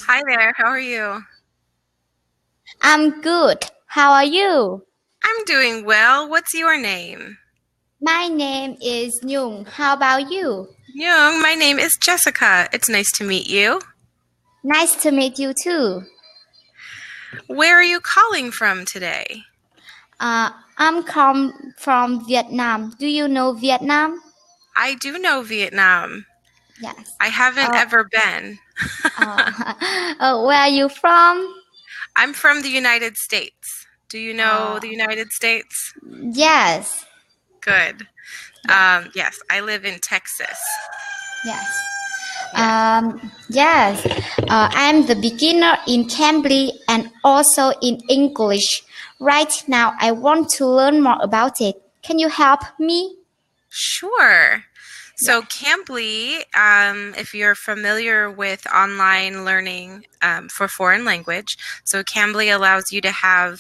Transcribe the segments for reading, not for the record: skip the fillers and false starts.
Hi there, how are you? I'm good. How are you? I'm doing well. What's your name? My name is Nhung. How about you? Young, my name is Jessica. It's nice to meet you. Nice to meet you too. Where are you calling from today? I'm come from Vietnam. Do you know Vietnam? I do know Vietnam. Yes. I haven't Uh, ever been. where are you from? I'm from the United States. Do you know Uh, the United States? yes. Good. Yeah. Yes, I live in Texas. Yes. Yes. Yes. I'm the beginner in Cambly and also in English. Right now, I want to learn more about it. Can you help me? Sure. Yeah. So Cambly, if you're familiar with online learning for foreign language, so Cambly allows you to have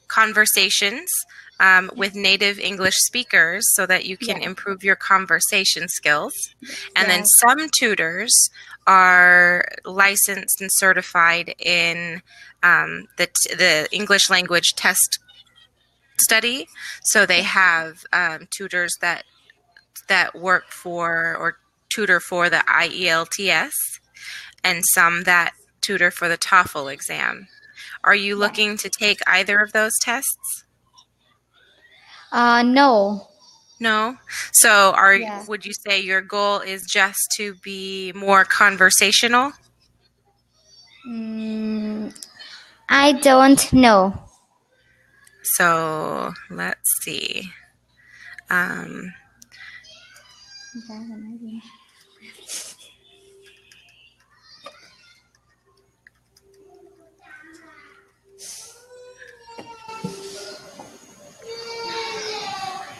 conversations with native English speakers so that you can Yeah. improve your conversation skills. And then Yes. some tutors are licensed and certified in the English language test study. So they have tutors that work for or tutor for the IELTS and some that tutor for the TOEFL exam. Are you Yeah. looking to take either of those tests? No. No. So Yeah. would you say your goal is just to be more conversational? Mm, I don't know. So let's see. Um,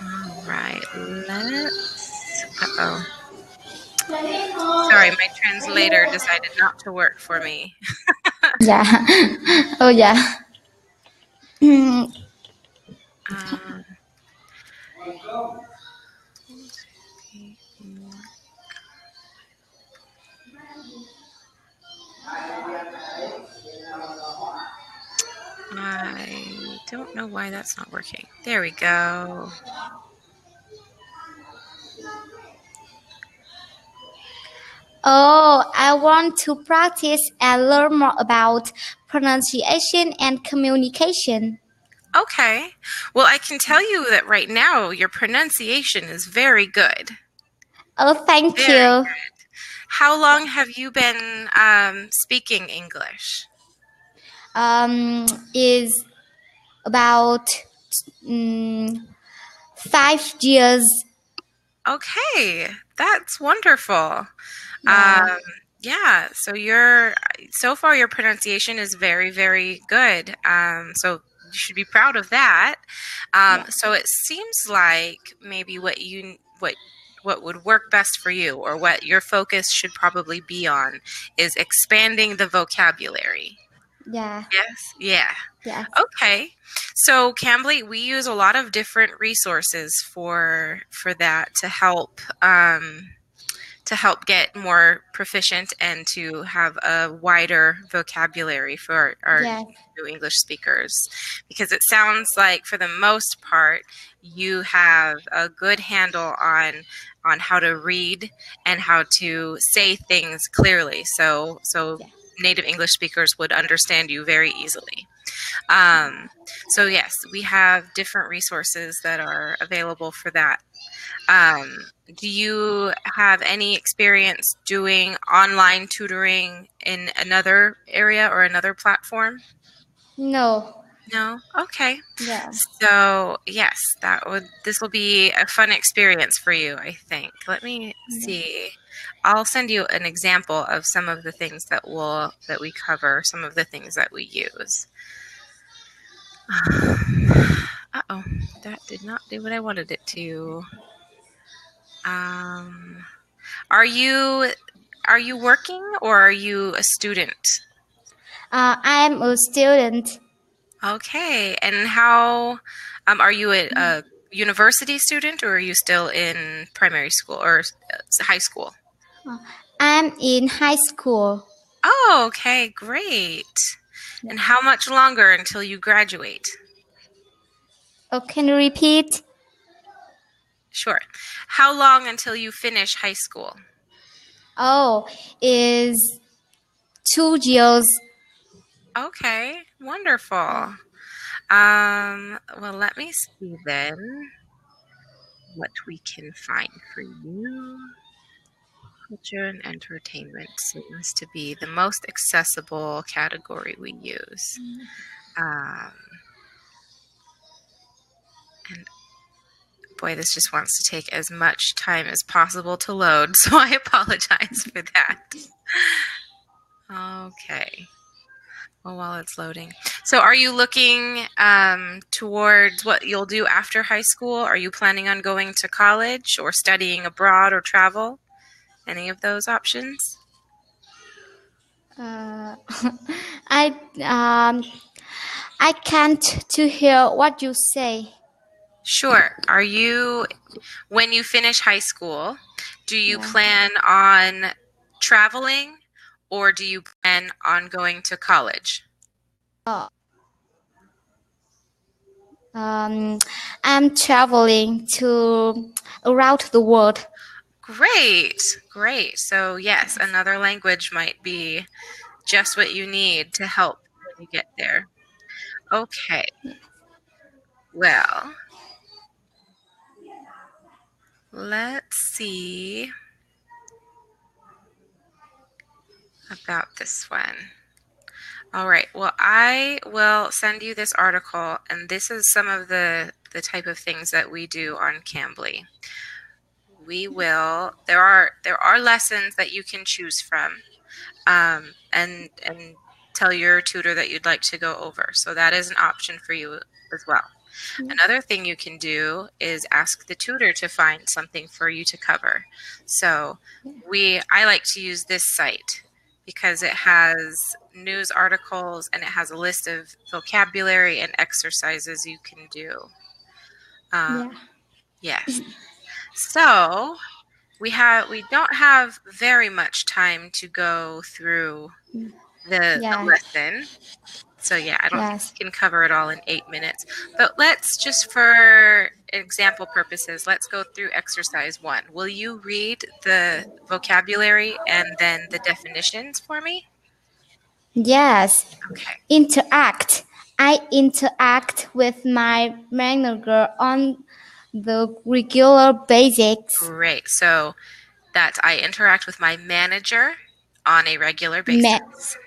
all right, let's. Uh-oh. Sorry, my translator decided not to work for me. Yeah. Oh, yeah. Mm, Um, I don't know why that's not working. There we go. Oh, I want to practice and learn more about pronunciation and communication. Okay. Well, I can tell you that right now your pronunciation is very good. Oh, thank Very you. good. How long have you been speaking English? Um, is about mm, 5 years. Okay, that's wonderful. Yeah. Um, yeah, so so far your pronunciation is very, very good. So you should be proud of that. Yeah. So it seems like maybe what would work best for you or what your focus should probably be on is expanding the vocabulary. Yeah. Yes, yeah. Yeah. Okay. So Cambly, we use a lot of different resources for that to help get more proficient and to have a wider vocabulary for our Yeah. new English speakers. Because it sounds like, for the most part, you have a good handle on how to read and how to say things clearly. So Yeah. native English speakers would understand you very easily. Um, so yes, we have different resources that are available for that. Do you have any experience doing online tutoring in another area or another platform? No. No? Okay. Yeah. So, yes, this will be a fun experience for you, I think. Let me see. I'll send you an example of some of the things that we cover, some of the things that we use. Uh-oh, that did not do what I wanted it to. Um, Are you are you working or are you a student? I'm a student. Okay, and how are you a university student or are you still in primary school or high school? I'm in high school. Oh, okay, great. And how much longer until you graduate? Oh, can you repeat? Sure. How long until you finish high school? Oh, is 2 years. Okay, wonderful. Well, let me see then what we can find for you. Culture and entertainment seems to be the most accessible category we use. Um, and boy, this just wants to take as much time as possible to load, so I apologize for that. Okay. Well, while it's loading. So are you looking towards what you'll do after high school? Are you planning on going to college or studying abroad or travel? Any of those options? Uh, I um I can't to hear what you say. Sure. When you finish high school, do you Yeah. plan on traveling or do you plan on going to college? Um, I'm traveling to around the world. Great, great. So, yes, another language might be just what you need to help when you get there. Okay, well, let's see about this one. All right, well, I will send you this article, and this is some of the type of things that we do on Cambly. There are lessons that you can choose from, and tell your tutor that you'd like to go over. So that is an option for you as well. Another thing you can do is ask the tutor to find something for you to cover. So I like to use this site because it has news articles and it has a list of vocabulary and exercises you can do. Yeah. Yes. So we don't have very much time to go through the Yeah. lesson. So yeah, I don't think Yes. we can cover it all in 8 minutes. But let's just, for example purposes, let's go through exercise 1. Will you read the vocabulary and then the definitions for me? Yes. Okay. Interact. I interact with my manager on the regular basis. Great. So that's I interact with my manager on a regular basis.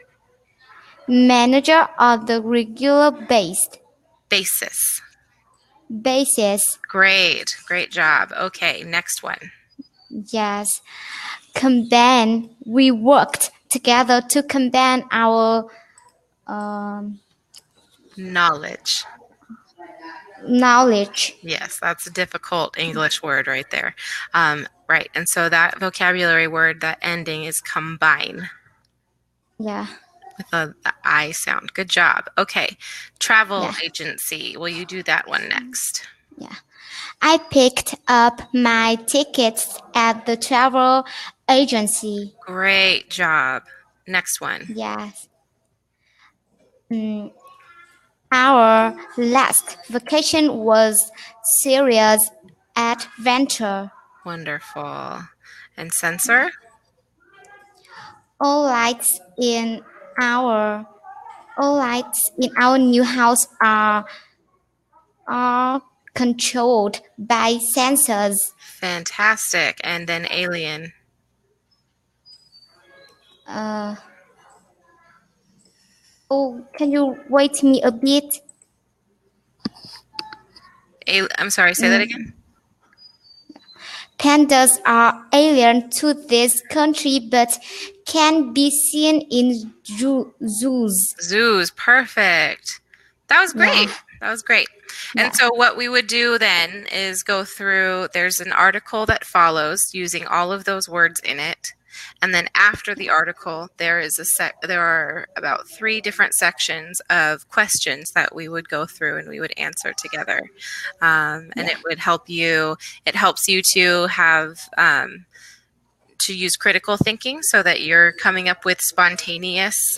Manager on the regular Basis. basis. Great. Great job. Okay, next one. Yes. Combine. We worked together to combine our Knowledge. knowledge. Yes, that's a difficult English word right there. Right, and so that vocabulary word, that ending is combine Yeah. with the I sound. Good job. Okay, travel Yeah. agency. Will you do that one next? Yeah. I picked up my tickets at the travel agency. Great job. Next one. Yes. Our last vacation was serious adventure. Wonderful. And censor? All lights in our all lights in our new house are controlled by sensors. Fantastic. And then alien. Uh, oh, can you wait me a bit? I'm sorry, say that again. Pandas are alien to this country but can be seen in zoos. Zoos. Perfect. That was great. Yeah. That was great. And Yeah. so what we would do then is go through, there's an article that follows using all of those words in it. And then after the article, there are about 3 different sections of questions that we would go through and we would answer together. And it helps you to have to use critical thinking so that you're coming up with spontaneous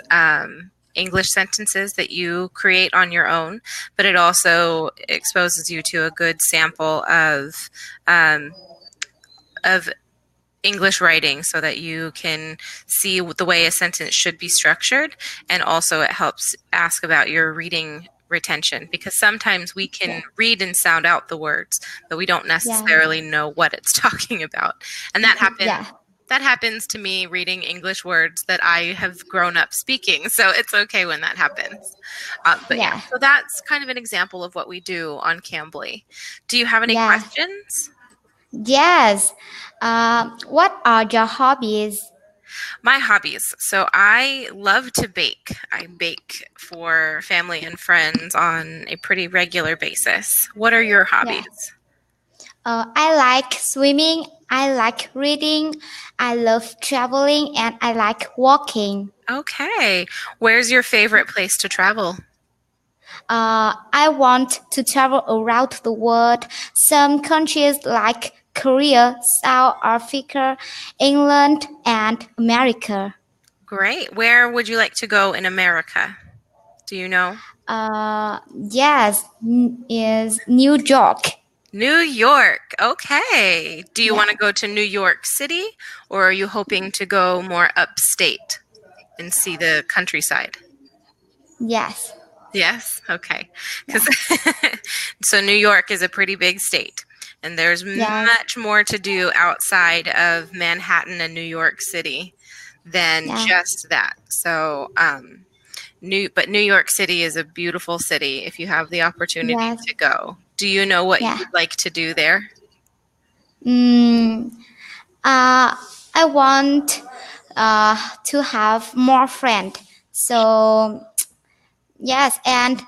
English sentences that you create on your own, but it also exposes you to a good sample of English writing so that you can see the way a sentence should be structured, and also it helps ask about your reading retention, because sometimes we can read and sound out the words, but we don't necessarily know what it's talking about. And that happens to me reading English words that I have grown up speaking, so it's okay when that happens. So that's kind of an example of what we do on Cambly. Do you have any questions? Yes. What are your hobbies? My hobbies. So I love to bake. I bake for family and friends on a pretty regular basis. What are your hobbies? I like swimming. I like reading. I love traveling, and I like walking. Okay. Where's your favorite place to travel? I want to travel around the world. Some countries like Korea, South Africa, England, and America. Great. Where would you like to go in America? Do you know? Yes, is New York. New York. Okay. Do you want to go to New York City, or are you hoping to go more upstate and see the countryside? Yes. Yes? Okay. So New York is a pretty big state, and there's much more to do outside of Manhattan and New York City than just that. So New York City is a beautiful city if you have the opportunity to go. Do you know what you would like to do there? I want to have more friends. So yes, and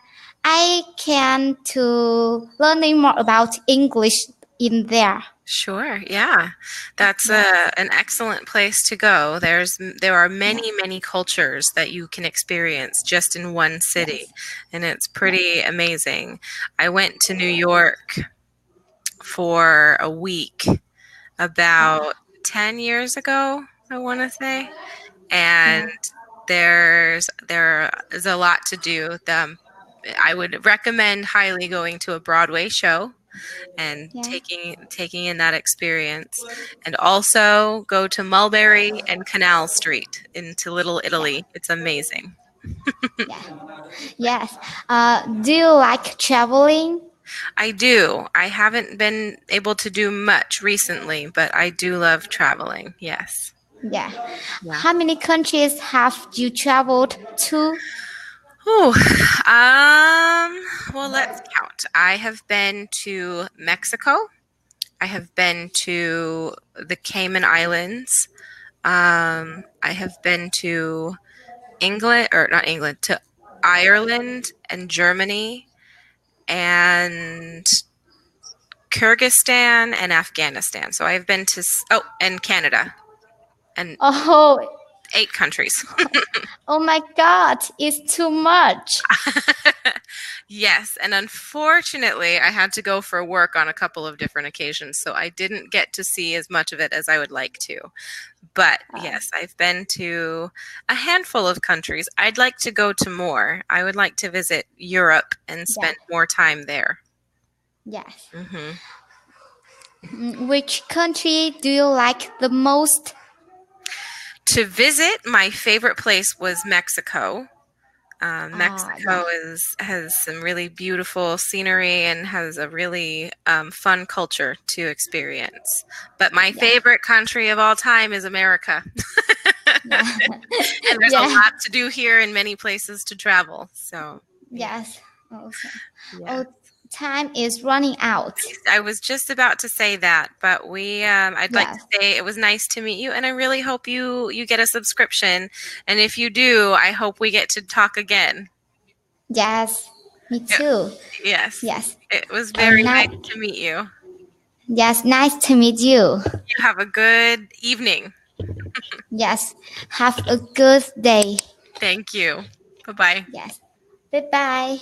I can to learning more about English in there. Sure. Yeah. That's an excellent place to go. There are many cultures that you can experience just in one city, and it's pretty amazing. I went to New York for a week about 10 years ago, I want to say. And there is a lot to do. I would recommend highly going to a Broadway show and taking in that experience, and also go to Mulberry and Canal Street into Little Italy. It's amazing. Yes. Do you like traveling? I do. I haven't been able to do much recently, but I do love traveling. Yes. Yeah. How many countries have you traveled to? Oh, well, let's count. I have been to Mexico. I have been to the Cayman Islands. I have been to to Ireland and Germany and Kyrgyzstan and Afghanistan. So I've been to, and Canada, and 8 countries. Oh my God, it's too much. Yes, and unfortunately, I had to go for work on a couple of different occasions, so I didn't get to see as much of it as I would like to. But yes, I've been to a handful of countries. I'd like to go to more. I would like to visit Europe and spend more time there. Yes. Mm-hmm. Which country do you like the most? To visit, my favorite place was Mexico. Mexico has some really beautiful scenery and has a really fun culture to experience. But my favorite country of all time is America. And there's a lot to do here and many places to travel. So yes. Oh, time is running out. I was just about to say that, but I'd like to say it was nice to meet you, and I really hope you get a subscription. And if you do, I hope we get to talk again. Yes, me too. Yes. Yes. It was very nice to meet you. Yes, nice to meet you. You have a good evening. Yes, have a good day. Thank you. Bye-bye. Yes. Bye-bye.